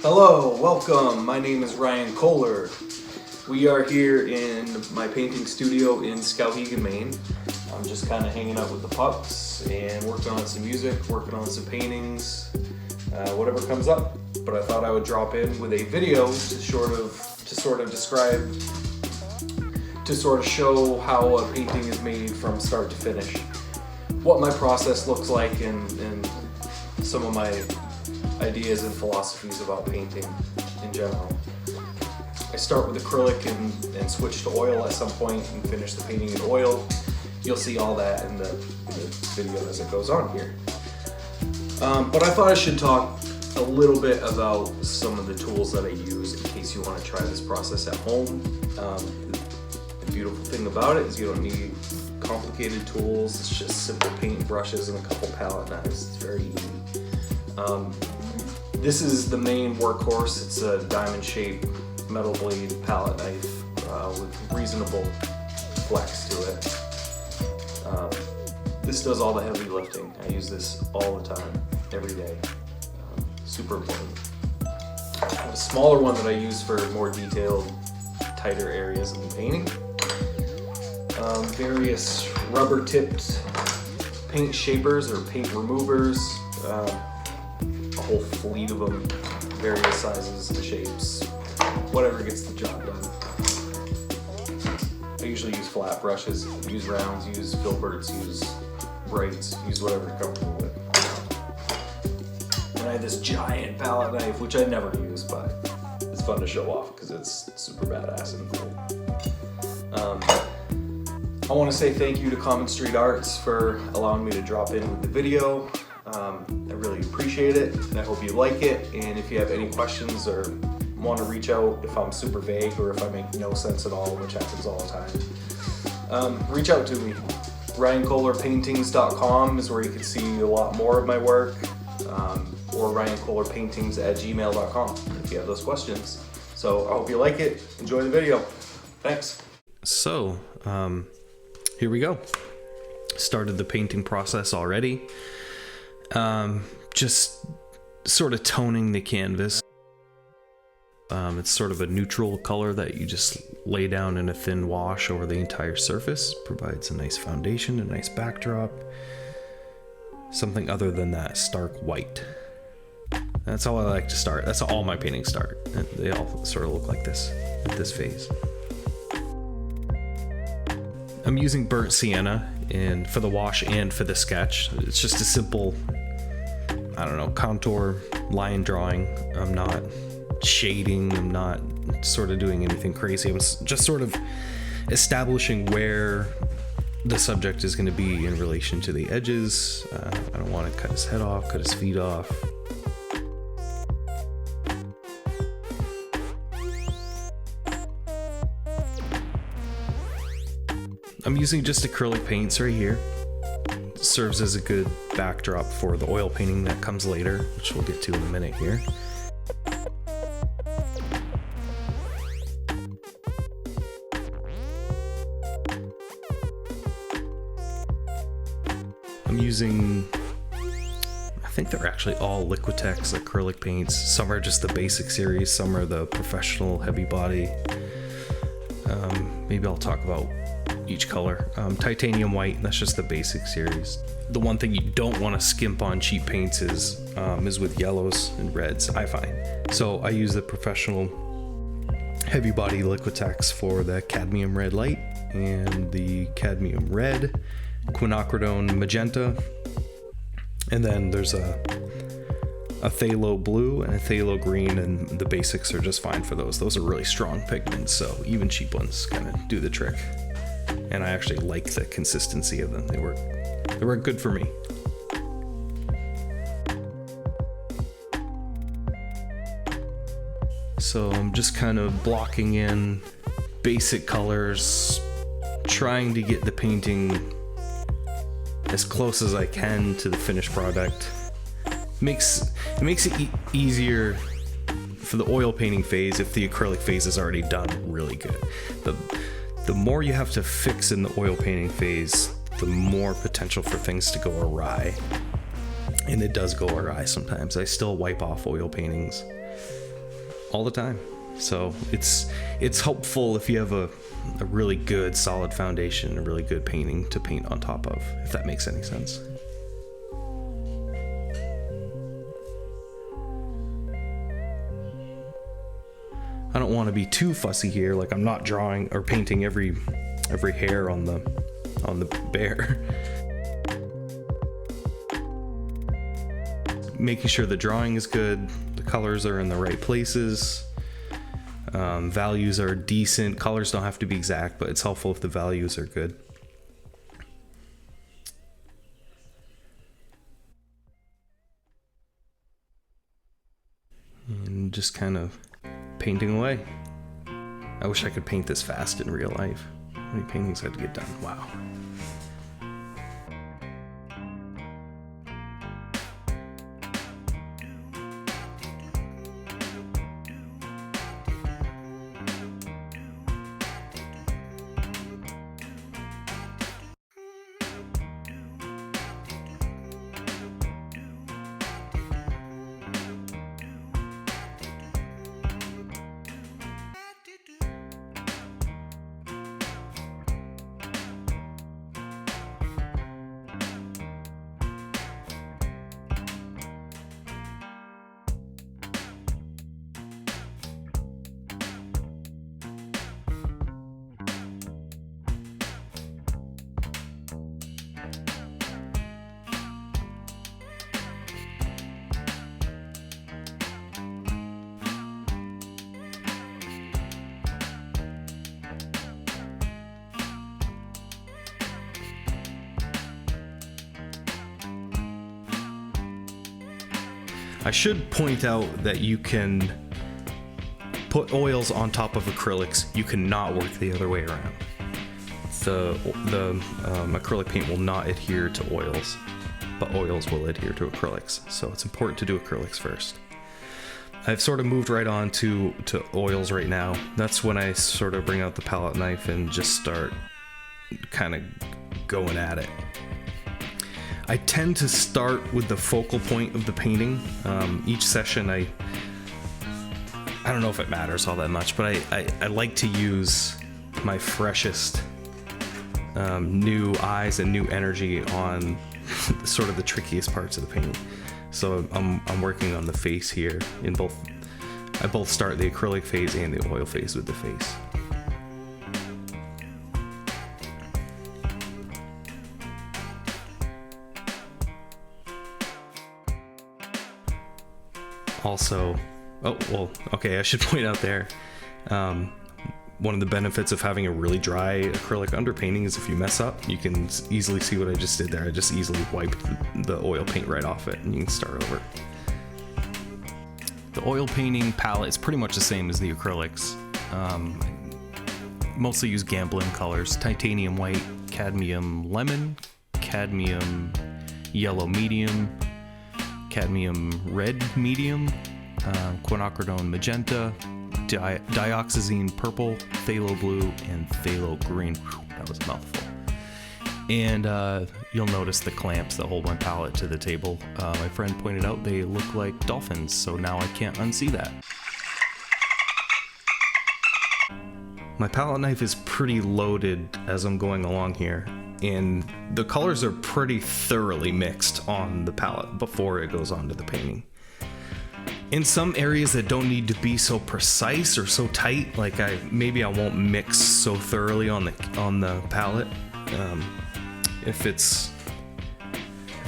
Hello, welcome. My name is Ryan Kohler. We are here in my painting studio in Skowhegan, Maine. I'm just kind of hanging out with the pups and working on some music, working on some paintings, whatever comes up. But I thought I would drop in with a video to sort of describe, to sort of show how a painting is made from start to finish, what my process looks like, and some of my ideas and philosophies about painting in general. I start with acrylic and switch to oil at some point and finish the painting in oil. You'll see all that in the video as it goes on here. But I thought I should talk a little bit about some of the tools that I use in case you want to try this process at home. The beautiful thing about it is you don't need complicated tools. It's just simple paint brushes and a couple palette knives. It's very easy. This is the main workhorse. It's a diamond-shaped metal blade palette knife with reasonable flex to it. This does all the heavy lifting. I use this all the time, every day. Super important. I have a smaller one that I use for more detailed, tighter areas in the painting. Various rubber-tipped paint shapers or paint removers. A whole fleet of them, various sizes and shapes, whatever gets the job done. I usually use flat brushes, use rounds, use filberts, use brights, use whatever you're comfortable with. And I have this giant palette knife, which I never use, but it's fun to show off because it's super badass and cool. I want to say thank you to Common Street Arts for allowing me to drop in with the video. I really appreciate it, and I hope you like it. And if you have any questions or want to reach out, if I'm super vague or if I make no sense at all, which happens all the time, reach out to me. RyanKohlerPaintings.com is where you can see a lot more of my work, or RyanKohlerPaintings@gmail.com if you have those questions. So I hope you like it. Enjoy the video. Thanks. So, here we go. Started the painting process already. Just sort of toning the canvas. It's sort of a neutral color that you just lay down in a thin wash over the entire surface. Provides a nice foundation, a nice backdrop. Something other than that stark white. That's how I like to start. That's how all my paintings start. And they all sort of look like this at this phase. I'm using burnt sienna for the wash and for the sketch. It's just a simple, I don't know, contour line drawing. I'm not shading. I'm not sort of doing anything crazy. I'm just sort of establishing where the subject is going to be in relation to the edges. I don't want to cut his head off, cut his feet off. I'm using just acrylic paints right here. It serves as a good backdrop for the oil painting that comes later, which we'll get to in a minute here. I'm using, I think they're actually all Liquitex acrylic paints. Some are just the basic series, some are the professional heavy body. Maybe I'll talk about each color. Titanium white, that's just the basic series. The one thing you don't want to skimp on cheap paints is with yellows and reds, I find. So I use the professional heavy body Liquitex for the cadmium red light and the cadmium red, quinacridone magenta, and then there's a phthalo blue and a phthalo green, and the basics are just fine for those. Those are really strong pigments, so even cheap ones kind of do the trick. And I actually like the consistency of them. They work good for me. So I'm just kind of blocking in basic colors, trying to get the painting as close as I can to the finished product. It makes it easier for the oil painting phase if the acrylic phase is already done really good. The more you have to fix in the oil painting phase, the more potential for things to go awry. And it does go awry sometimes. I still wipe off oil paintings all the time. So it's helpful if you have a really good solid foundation, a really good painting to paint on top of, if that makes any sense. I don't want to be too fussy here, like I'm not drawing or painting every hair on the bear. Making sure the drawing is good, the colors are in the right places, values are decent. Colors don't have to be exact, but it's helpful if the values are good. And just kind of painting away. I wish I could paint this fast in real life. How many paintings I had to get done? Wow. I should point out that you can put oils on top of acrylics. You cannot work the other way around. The acrylic paint will not adhere to oils, but oils will adhere to acrylics. So it's important to do acrylics first. I've sort of moved right on to oils right now. That's when I sort of bring out the palette knife and just start kind of going at it. I tend to start with the focal point of the painting. Each session I don't know if it matters all that much, but I like to use my freshest new eyes and new energy on sort of the trickiest parts of the painting. So I'm working on the face here in both. I both start the acrylic phase and the oil phase with the face. Also, I should point out there, one of the benefits of having a really dry acrylic underpainting is if you mess up, you can easily see what I just did there. I just easily wiped the oil paint right off it, and you can start over. The oil painting palette is pretty much the same as the acrylics. Mostly use gambling colors: titanium white, cadmium lemon, cadmium yellow medium, cadmium red medium, quinacridone magenta, dioxazine purple, phthalo blue, and phthalo green. Whew, that was a mouthful. And you'll notice the clamps that hold my palette to the table. My friend pointed out they look like dolphins, so now I can't unsee that. My palette knife is pretty loaded as I'm going along here, and the colors are pretty thoroughly mixed on the palette before it goes onto the painting. In some areas that don't need to be so precise or so tight, like maybe I won't mix so thoroughly on the palette. If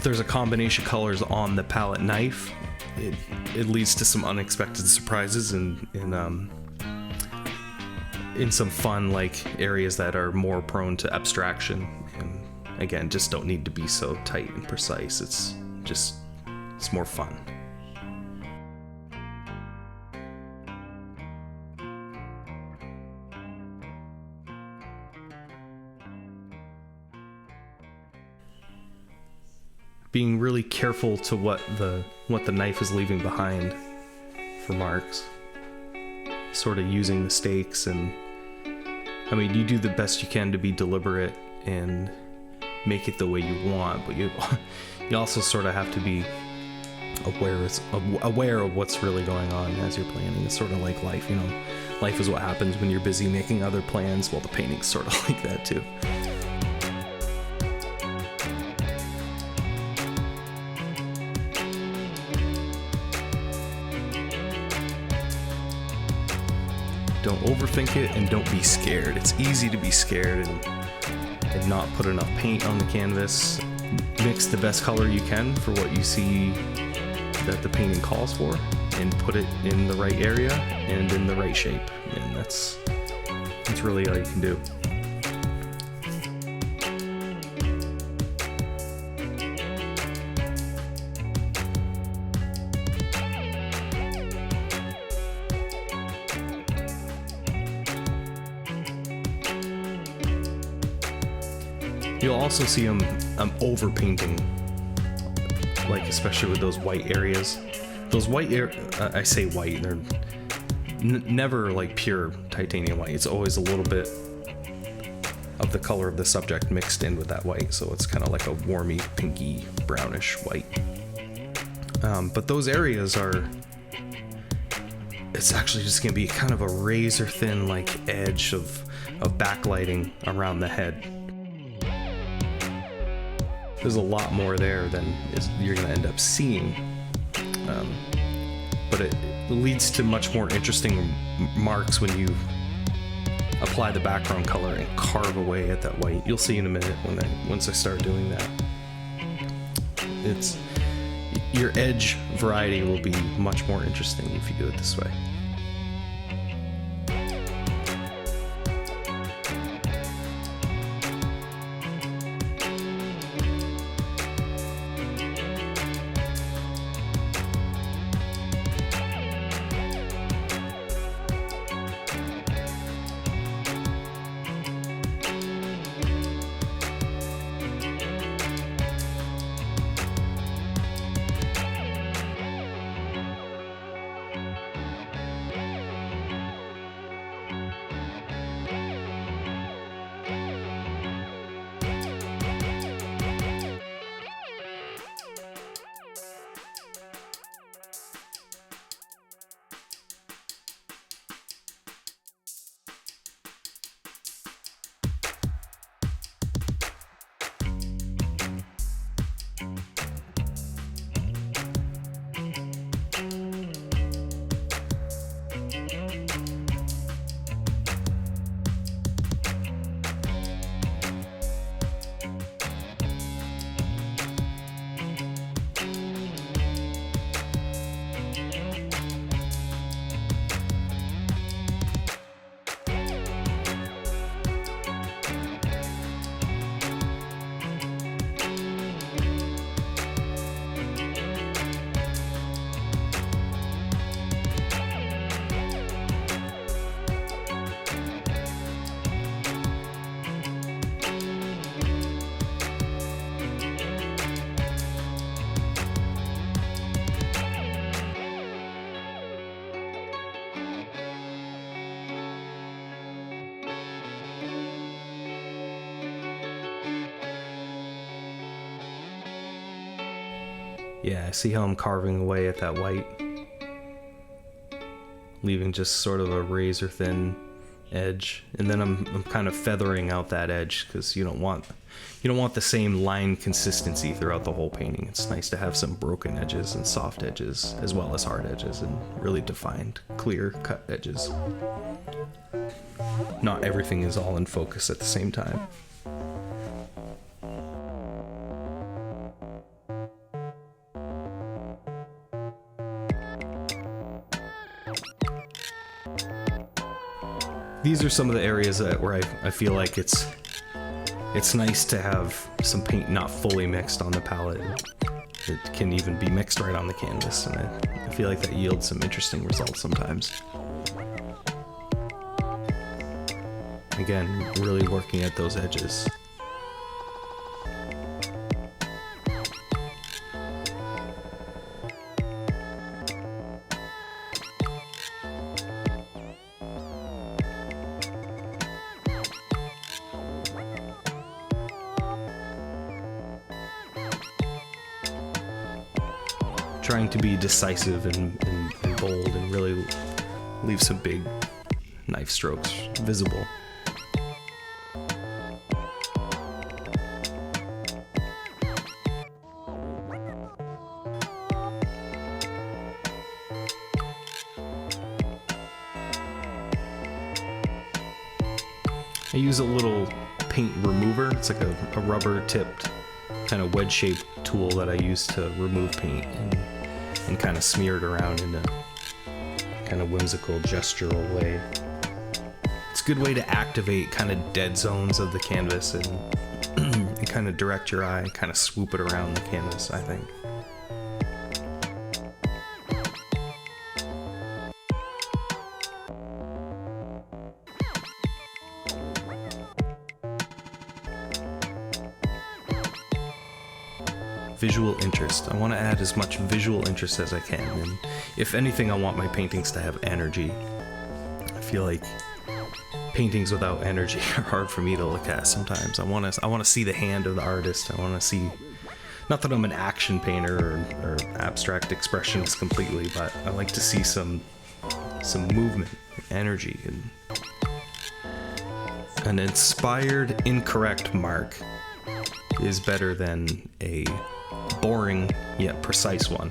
there's a combination of colors on the palette knife, it leads to some unexpected surprises and in some fun like areas that are more prone to abstraction, and again just don't need to be so tight and precise. It's more fun. Being really careful to what the knife is leaving behind for marks, sort of using mistakes, and I mean, you do the best you can to be deliberate and make it the way you want, but you also sort of have to be aware of what's really going on as you're planning. It's sort of like life, you know. Life is what happens when you're busy making other plans. Well, the painting's sort of like that too. Don't overthink it, and don't be scared. It's easy to be scared and not put enough paint on the canvas. Mix the best color you can for what you see that the painting calls for, and put it in the right area and in the right shape. And that's really all you can do. You'll also see them over painting, like especially with those white areas. Those white I say white, they're never like pure titanium white. It's always a little bit of the color of the subject mixed in with that white, so it's kind of like a warmy, pinky, brownish white. But those areas it's actually just gonna be kind of a razor thin like edge of backlighting around the head. There's a lot more there than you're going to end up seeing, but it leads to much more interesting marks when you apply the background color and carve away at that white. You'll see in a minute once I start doing that. Your edge variety will be much more interesting if you do it this way. Yeah, see how I'm carving away at that white, leaving just sort of a razor thin edge, and then I'm kind of feathering out that edge because you don't want the same line consistency throughout the whole painting. It's nice to have some broken edges and soft edges as well as hard edges and really defined, clear cut edges. Not everything is all in focus at the same time. These are some of the areas where I feel like it's nice to have some paint not fully mixed on the palette. It can even be mixed right on the canvas, and I feel like that yields some interesting results sometimes. Again, really working at those edges. trying to be decisive and bold and really leave some big knife strokes visible. I use a little paint remover. It's like a rubber tipped kind of wedge shaped tool that I use to remove paint and kind of smear it around in a kind of whimsical gestural way. It's a good way to activate kind of dead zones of the canvas and kind of direct your eye, kind of swoop it around the canvas, I think. Visual interest. I want to add as much visual interest as I can, and if anything, I want my paintings to have energy. I feel like paintings without energy are hard for me to look at sometimes. I want to see the hand of the artist. I want to see, not that I'm an action painter or abstract expressionist completely, but I like to see some movement, energy, and an inspired, incorrect mark is better than a boring yet precise one.